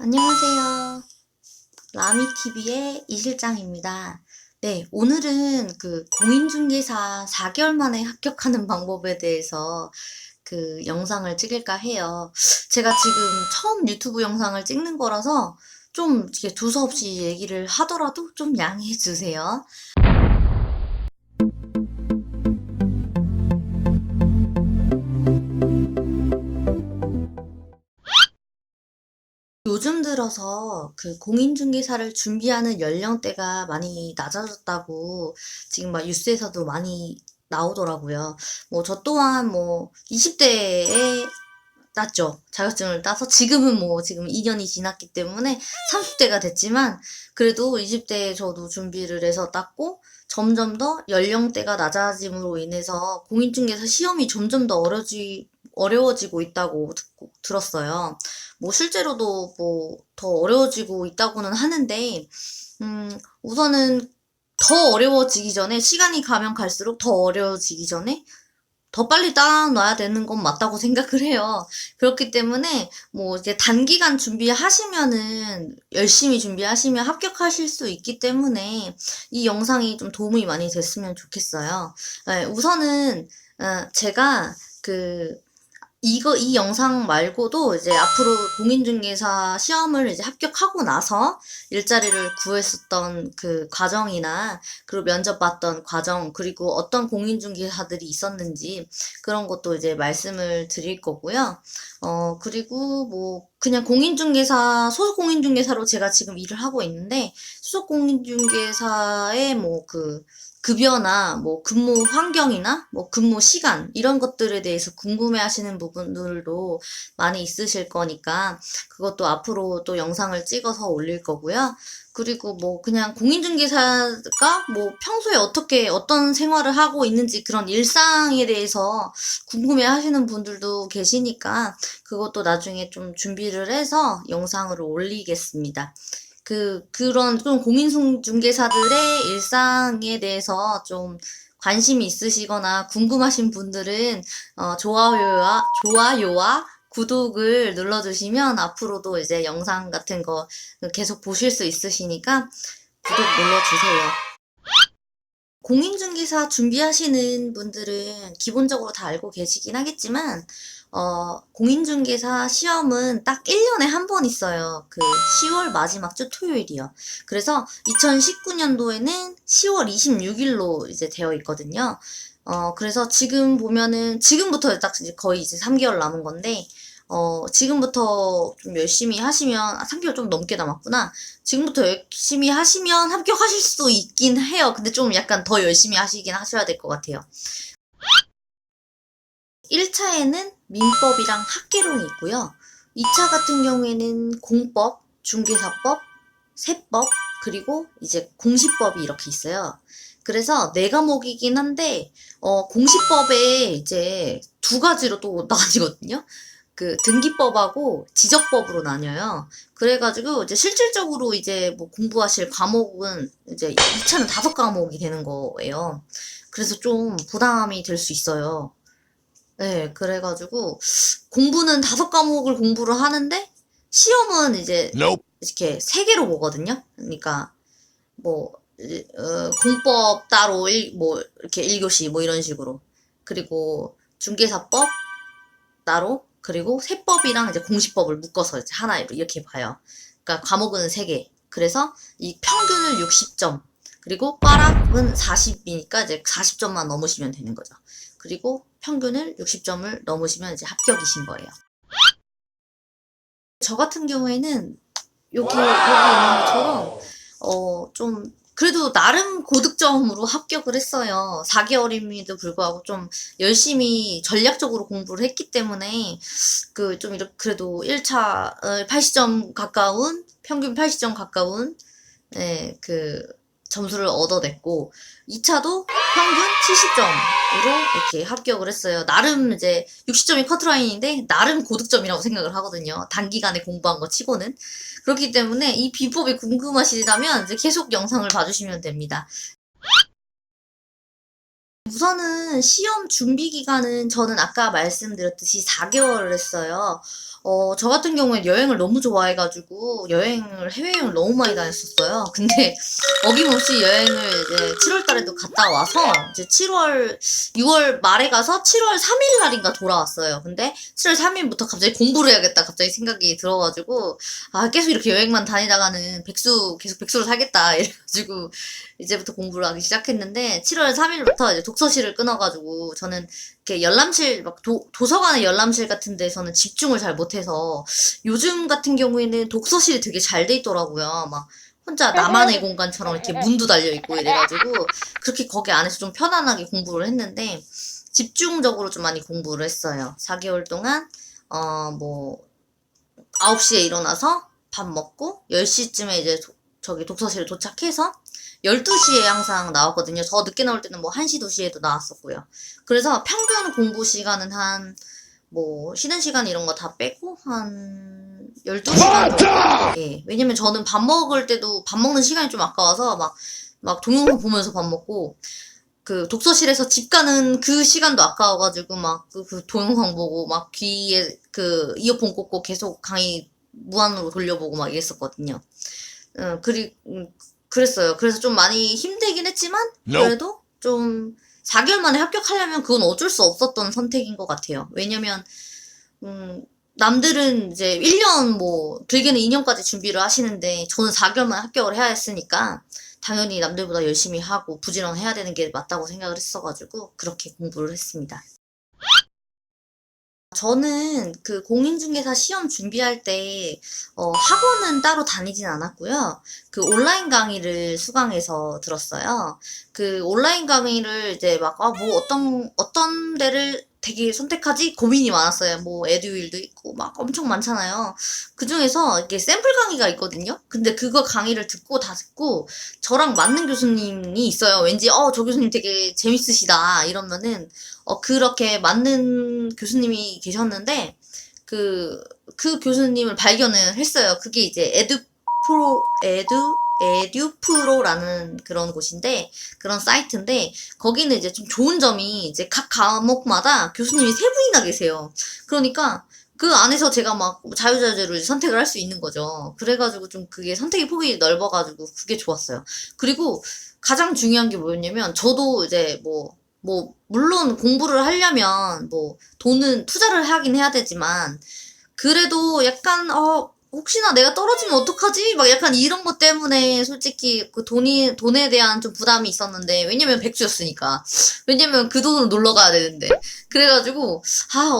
안녕하세요. 라미TV의 이실장입니다. 네, 오늘은 공인중개사 4개월 만에 합격하는 방법에 대해서 영상을 찍을까 해요. 제가 지금 처음 유튜브 영상을 찍는 거라서 좀 이렇게 두서없이 얘기를 하더라도 좀 양해해 주세요. 요즘 들어서 공인중개사를 준비하는 연령대가 많이 낮아졌다고 지금 막 뉴스에서도 많이 나오더라고요. 뭐 저 또한 뭐 20대에 땄죠. 자격증을 따서 지금은 뭐 지금 2년이 지났기 때문에 30대가 됐지만 그래도 20대에 저도 준비를 해서 땄고 점점 더 연령대가 낮아짐으로 인해서 공인중개사 시험이 점점 더 어려워지고 있다고 들었어요. 뭐 실제로도 뭐 더 어려워지고 있다고는 하는데, 우선은 더 어려워지기 전에, 시간이 가면 갈수록 더 어려워지기 전에 더 빨리 따놔야 되는 건 맞다고 생각을 해요. 그렇기 때문에 뭐 이제 단기간 준비하시면은 열심히 준비하시면 합격하실 수 있기 때문에 이 영상이 좀 도움이 많이 됐으면 좋겠어요. 네, 우선은 제가 이 영상 말고도 이제 앞으로 공인중개사 시험을 이제 합격하고 나서 일자리를 구했었던 그 과정이나, 그리고 면접 봤던 과정, 그리고 어떤 공인중개사들이 있었는지 그런 것도 이제 말씀을 드릴 거고요. 그리고 뭐, 그냥 소속 공인중개사로 제가 지금 일을 하고 있는데, 소속 공인중개사의 급여나 뭐 근무 환경이나 뭐 근무 시간 이런 것들에 대해서 궁금해 하시는 부분들도 많이 있으실 거니까 그것도 앞으로 또 영상을 찍어서 올릴 거고요. 그리고 뭐 그냥 공인중개사가 뭐 평소에 어떤 생활을 하고 있는지 그런 일상에 대해서 궁금해 하시는 분들도 계시니까 그것도 나중에 좀 준비를 해서 영상으로 올리겠습니다. 그런 좀 공인중개사들의 일상에 대해서 좀 관심이 있으시거나 궁금하신 분들은, 좋아요와 구독을 눌러주시면 앞으로도 이제 영상 같은 거 계속 보실 수 있으시니까 구독 눌러주세요. 공인중개사 준비하시는 분들은 기본적으로 다 알고 계시긴 하겠지만, 공인중개사 시험은 딱 1년에 한 번 있어요. 10월 마지막 주 토요일이요. 그래서 2019년도에는 10월 26일로 이제 되어 있거든요. 그래서 지금 보면은, 지금부터 딱 이제 거의 이제 3개월 남은 건데, 지금부터 좀 열심히 하시면, 3개월 좀 넘게 남았구나. 지금부터 열심히 하시면 합격하실 수 있긴 해요. 근데 좀 약간 더 열심히 하시긴 하셔야 될 것 같아요. 1차에는 민법이랑 학개론이 있고요. 2차 같은 경우에는 공법, 중개사법, 세법, 그리고 이제 공시법이 이렇게 있어요. 그래서 네 과목이긴 한데, 공시법에 이제 두 가지로 또 나뉘거든요. 등기법하고 지적법으로 나뉘어요. 그래가지고 이제 실질적으로 이제 뭐 공부하실 과목은 이제 2차는 5과목이 되는 거예요. 그래서 좀 부담이 될 수 있어요. 네, 그래가지고 공부는 5과목을 공부를 하는데 시험은 이제 Nope. 이렇게 3개로 보거든요. 그러니까 뭐 공법 따로 뭐 이렇게 1교시 뭐 이런 식으로, 그리고 중개사법 따로, 그리고 세법이랑 이제 공시법을 묶어서 이제 하나로 이렇게 봐요. 그러니까 과목은 3개. 그래서 이 평균을 60점, 그리고 꽈락은 40이니까 이제 40점만 넘으시면 되는 거죠. 그리고 평균을 60점을 넘으시면 이제 합격이신 거예요. 저 같은 경우에는 여기 있는 것처럼 좀 그래도 나름 고득점으로 합격을 했어요. 4개월임에도 불구하고 좀 열심히 전략적으로 공부를 했기 때문에 좀 이렇게 그래도 1차 80점 가까운, 평균 80점 가까운, 네, 점수를 얻어냈고, 2차도 평균 70점으로 이렇게 합격을 했어요. 나름 이제 60점이 커트라인인데, 나름 고득점이라고 생각을 하거든요. 단기간에 공부한 거 치고는. 그렇기 때문에 이 비법이 궁금하시다면 이제 계속 영상을 봐주시면 됩니다. 우선은 시험 준비 기간은 저는 아까 말씀드렸듯이 4개월을 했어요. 저 같은 경우에 여행을 너무 좋아해가지고 해외여행을 너무 많이 다녔었어요. 근데 어김없이 여행을 이제 7월 달에도 갔다 와서 이제 6월 말에 가서 7월 3일 날인가 돌아왔어요. 근데 7월 3일부터 갑자기 공부를 해야겠다 갑자기 생각이 들어가지고 계속 이렇게 여행만 다니다가는 계속 백수로 살겠다 이래가지고 이제부터 공부를 하기 시작했는데 7월 3일부터 이제 독서실을 끊어가지고 저는 이렇게 열람실 막 도서관의 열람실 같은 데서는 집중을 잘 못해서 요즘 같은 경우에는 독서실이 되게 잘 돼 있더라고요. 막 혼자 나만의 공간처럼 이렇게 문도 달려 있고 이래가지고 그렇게 거기 안에서 좀 편안하게 공부를 했는데 집중적으로 좀 많이 공부를 했어요. 4개월 동안 뭐 9시에 일어나서 밥 먹고 10시쯤에 이제 저기 독서실에 도착해서 12시에 항상 나왔거든요. 더 늦게 나올 때는 뭐 1시, 2시에도 나왔었고요. 그래서 평균 공부 시간은 뭐 쉬는 시간 이런 거 다 빼고 한 12시간 정도? 예. 왜냐면 저는 밥 먹을 때도 밥 먹는 시간이 좀 아까워서 막 동영상 보면서 밥 먹고 그 독서실에서 집 가는 그 시간도 아까워가지고 막 그 동영상 보고 막 귀에 그 이어폰 꽂고 계속 강의 무한으로 돌려보고 막 이랬었거든요. 그랬어요. 그래서 좀 많이 힘들긴 했지만 그래도 좀 4개월 만에 합격하려면 그건 어쩔 수 없었던 선택인 것 같아요. 왜냐면 남들은 이제 1년 뭐 길게는 2년까지 준비를 하시는데 저는 4개월 만에 합격을 해야 했으니까 당연히 남들보다 열심히 하고 부지런해야 되는 게 맞다고 생각을 했어가지고 그렇게 공부를 했습니다. 저는 그 공인중개사 시험 준비할 때, 학원은 따로 다니진 않았고요. 그 온라인 강의를 수강해서 들었어요. 그 온라인 강의를 이제 막, 뭐 어떤 데를 되게 선택하지? 고민이 많았어요. 뭐 에듀윌도 있고 막 엄청 많잖아요. 그 중에서 이렇게 샘플 강의가 있거든요. 근데 그거 강의를 다 듣고 저랑 맞는 교수님이 있어요. 왠지, 저 교수님 되게 재밌으시다. 이러면은, 그렇게 맞는 교수님이 계셨는데, 그 교수님을 발견을 했어요. 그게 이제 에듀프로라는 그런 곳인데, 그런 사이트인데, 거기는 이제 좀 좋은 점이 이제 각 과목마다 교수님이 세 분이나 계세요. 그러니까, 그 안에서 제가 막 자유자재로 선택을 할 수 있는 거죠. 그래가지고 좀 그게 선택의 폭이 넓어가지고 그게 좋았어요. 그리고 가장 중요한 게 뭐였냐면, 저도 이제 물론 공부를 하려면 돈은 투자를 하긴 해야 되지만, 그래도 약간, 혹시나 내가 떨어지면 어떡하지? 막 약간 이런 것 때문에 솔직히 그 돈에 대한 좀 부담이 있었는데, 왜냐면 백수였으니까. 왜냐면 그 돈으로 놀러 가야 되는데. 그래가지고,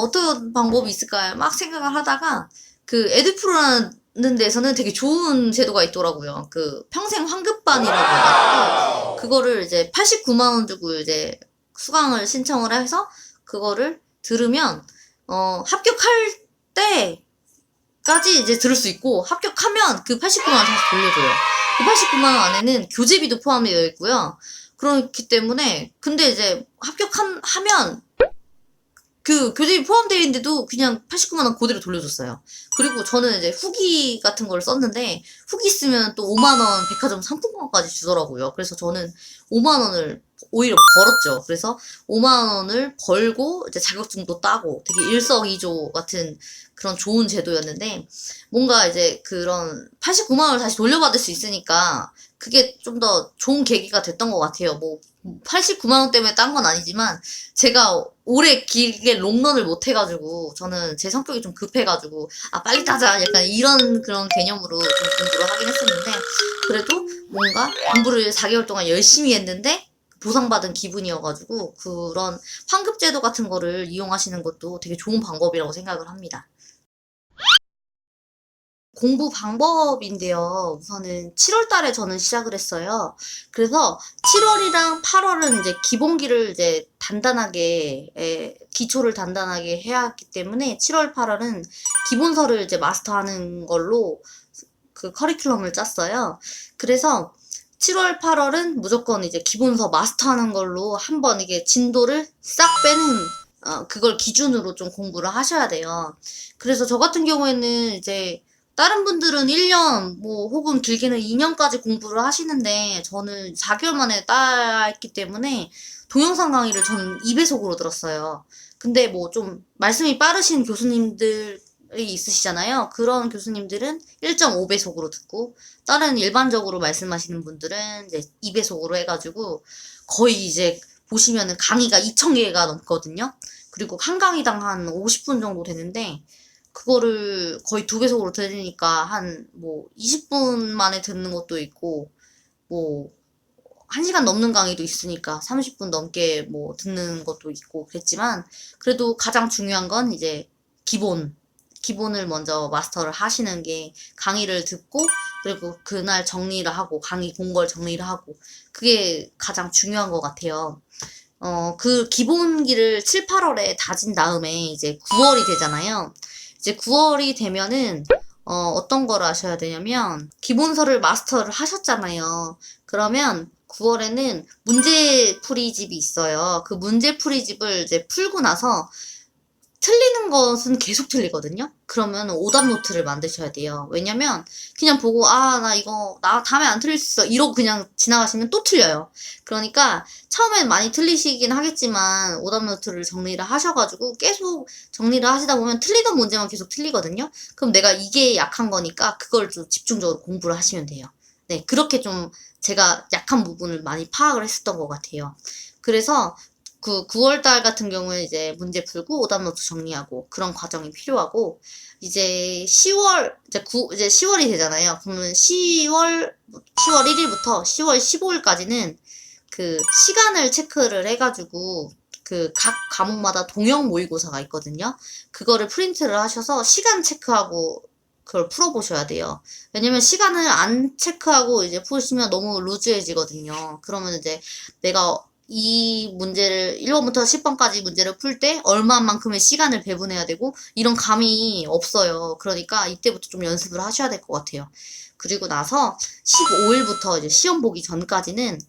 어떤 방법이 있을까? 막 생각을 하다가, 그 에듀프로라는 데서는 되게 좋은 제도가 있더라고요. 그 평생 환급반이라고 해가지고, 그거를 이제 89만 원 주고 이제 수강을 신청을 해서, 그거를 들으면, 합격할 때까지 이제 들을 수 있고 합격하면 그 89만 원 다시 돌려줘요. 그 89만 원 안에는 교재비도 포함되어 있고요. 그렇기 때문에 근데 이제 하면 그 교재비 포함되어 있는데도 그냥 89만 원 그대로 돌려줬어요. 그리고 저는 이제 후기 같은 걸 썼는데 후기 쓰면 또 5만 원 백화점 상품권까지 주더라고요. 그래서 저는 5만 원을 오히려 벌었죠. 그래서 5만 원을 벌고 이제 자격증도 따고 되게 일석이조 같은 그런 좋은 제도였는데 뭔가 이제 그런 89만 원을 다시 돌려받을 수 있으니까 그게 좀 더 좋은 계기가 됐던 것 같아요. 뭐 89만 원 때문에 딴 건 아니지만 제가 오래 길게 롱런을 못 해가지고 저는 제 성격이 좀 급해가지고 빨리 따자 약간 이런 그런 개념으로 좀 공부를 하긴 했었는데 그래도 뭔가 공부를 4개월 동안 열심히 했는데 보상받은 기분이어가지고 그런 환급제도 같은 거를 이용하시는 것도 되게 좋은 방법이라고 생각을 합니다. 공부 방법인데요. 우선은 7월 달에 저는 시작을 했어요. 그래서 7월이랑 8월은 이제 기본기를 이제 기초를 단단하게 해야 하기 때문에 7월, 8월은 기본서를 이제 마스터하는 걸로 그 커리큘럼을 짰어요. 그래서 7월, 8월은 무조건 이제 기본서 마스터하는 걸로 한번 이게 진도를 싹 빼는 그걸 기준으로 좀 공부를 하셔야 돼요. 그래서 저 같은 경우에는 이제 다른 분들은 1년, 뭐, 혹은 길게는 2년까지 공부를 하시는데, 저는 4개월 만에 따했기 때문에, 동영상 강의를 저는 2배속으로 들었어요. 근데 뭐 좀, 말씀이 빠르신 교수님들이 있으시잖아요. 그런 교수님들은 1.5배속으로 듣고, 다른 일반적으로 말씀하시는 분들은 이제 2배속으로 해가지고, 거의 이제, 보시면은 강의가 2,000개가 넘거든요. 그리고 한 강의당 한 50분 정도 되는데, 그거를 거의 2배속으로 들으니까 한 뭐 20분 만에 듣는 것도 있고, 뭐 1시간 넘는 강의도 있으니까 30분 넘게 뭐 듣는 것도 있고 그랬지만, 그래도 가장 중요한 건 이제 기본을 먼저 마스터를 하시는 게, 강의를 듣고, 그리고 그날 정리를 하고, 강의 본 걸 정리를 하고, 그게 가장 중요한 것 같아요. 그 기본기를 7, 8월에 다진 다음에 이제 9월이 되잖아요. 이제 9월이 되면은, 어떤 걸 하셔야 되냐면, 기본서를 마스터를 하셨잖아요. 그러면 9월에는 문제풀이집이 있어요. 그 문제풀이집을 이제 풀고 나서, 틀리는 것은 계속 틀리거든요? 그러면 오답 노트를 만드셔야 돼요. 왜냐면, 그냥 보고, 아, 나 이거, 나 다음에 안 틀릴 수 있어. 이러고 그냥 지나가시면 또 틀려요. 그러니까, 처음엔 많이 틀리시긴 하겠지만, 오답 노트를 정리를 하셔가지고, 계속 정리를 하시다 보면 틀리던 문제만 계속 틀리거든요? 그럼 내가 이게 약한 거니까, 그걸 좀 집중적으로 공부를 하시면 돼요. 네, 그렇게 좀 제가 약한 부분을 많이 파악을 했었던 것 같아요. 그래서, 그 9월달 같은 경우에 이제 문제 풀고 오답 노트 정리하고 그런 과정이 필요하고, 이제 10월 이제 10월이 되잖아요. 그러면 10월 1일부터 10월 15일까지는 그 시간을 체크를 해가지고, 그 각 과목마다 동형 모의고사가 있거든요. 그거를 프린트를 하셔서 시간 체크하고 그걸 풀어보셔야 돼요. 왜냐면 시간을 안 체크하고 이제 푸시면 너무 루즈해지거든요. 그러면 이제 내가 이 문제를 1번부터 10번까지 문제를 풀 때 얼마만큼의 시간을 배분해야 되고, 이런 감이 없어요. 그러니까 이때부터 좀 연습을 하셔야 될 것 같아요. 그리고 나서 15일부터 이제 시험 보기 전까지는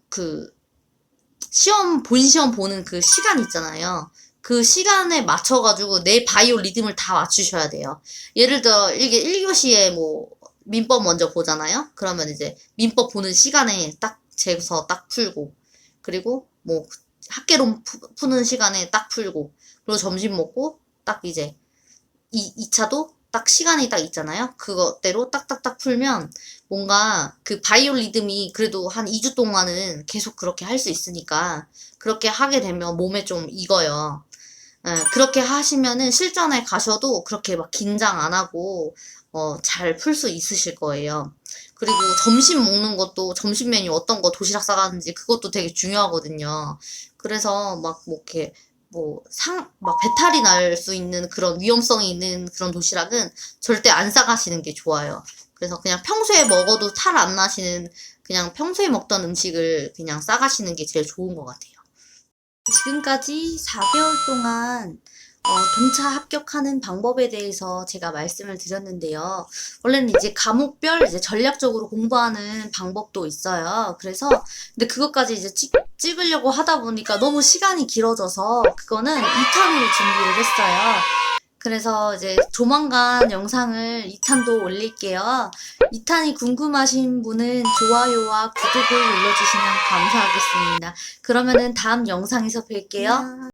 그 본 시험 보는 그 시간 있잖아요. 그 시간에 맞춰가지고 내 바이오 리듬을 다 맞추셔야 돼요. 예를 들어, 이게 1교시에 뭐, 민법 먼저 보잖아요? 그러면 이제 민법 보는 시간에 딱 재서 딱 풀고, 그리고 뭐, 학개론 푸는 시간에 딱 풀고, 그리고 점심 먹고, 딱 이제, 2차도 딱 시간이 딱 있잖아요? 그것대로 딱딱딱 풀면, 뭔가 그 바이오 리듬이 그래도 한 2주 동안은 계속 그렇게 할 수 있으니까, 그렇게 하게 되면 몸에 좀 익어요. 예, 그렇게 하시면은 실전에 가셔도 그렇게 막 긴장 안 하고, 잘 풀 수 있으실 거예요. 그리고 점심 먹는 것도, 점심 메뉴 어떤 거 도시락 싸가는지 그것도 되게 중요하거든요. 그래서 막 뭐 이렇게 뭐 막 배탈이 날 수 있는 그런 위험성이 있는 그런 도시락은 절대 안 싸가시는 게 좋아요. 그래서 그냥 평소에 먹어도 탈 안 나시는, 그냥 평소에 먹던 음식을 그냥 싸가시는 게 제일 좋은 것 같아요. 지금까지 4개월 동안 동차 합격하는 방법에 대해서 제가 말씀을 드렸는데요. 원래는 이제 과목별 이제 전략적으로 공부하는 방법도 있어요. 그래서 근데 그것까지 이제 찍으려고 하다 보니까 너무 시간이 길어져서 그거는 2탄으로 준비를 했어요. 그래서 이제 조만간 영상을 2탄도 올릴게요. 2탄이 궁금하신 분은 좋아요와 구독을 눌러주시면 감사하겠습니다. 그러면은 다음 영상에서 뵐게요.